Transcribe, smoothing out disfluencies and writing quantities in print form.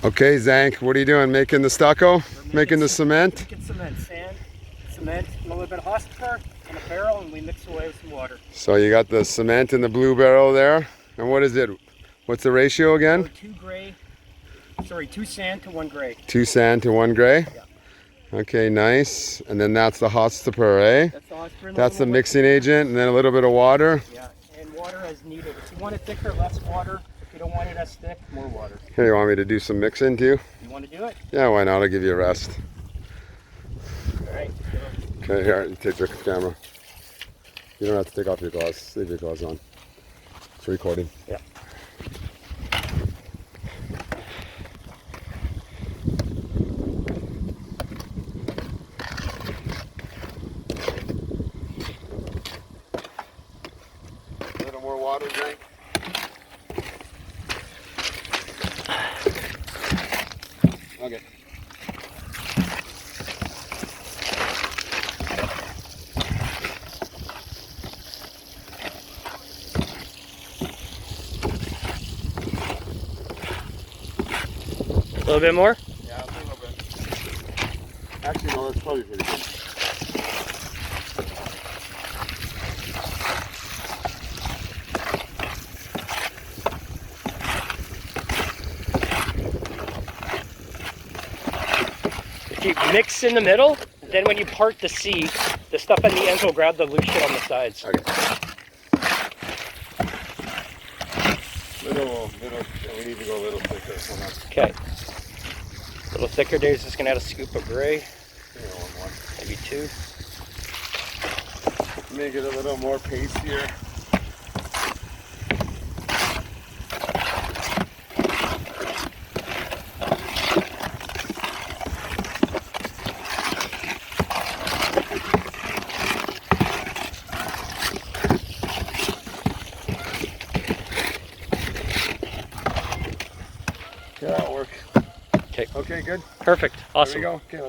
Okay, Zank, what are you doing? Making the stucco? Making the cement? Making cement, sand, cement, a little bit of hospital and a barrel, and we mix away with some water. So you got the cement in the blue barrel there. And what is it? What's the ratio again? Two sand to 1 gray. 2 sand to 1 gray? Yeah. Okay, nice. And then that's the hotstopper, eh? That's the hospital. That's the mixing agent, and then a little bit of water. Yeah, and water as needed. If you want it thicker, less water. If you don't want it as thick, more water. Here, you want me to do some mixing too? You want to do it? Yeah, why not? I'll give you a rest. All right. Okay, here, you take the camera. You don't have to take off your gloves. Leave your gloves on. It's recording. Yeah. A little more water, Zank. Okay. A little bit more? Yeah, a little bit. Actually, no, that's probably pretty good. If you mix in the middle, then when you part the seat, the stuff on the ends will grab the loose shit on the sides. Okay. We need to go a little thicker. Okay. A little thicker, Dave's just gonna add a scoop of gray. Yeah, one more. Maybe 2. Make it a little more pastier. Yeah, that'll work. Okay. Okay, good. Perfect. Awesome. There we go. Okay.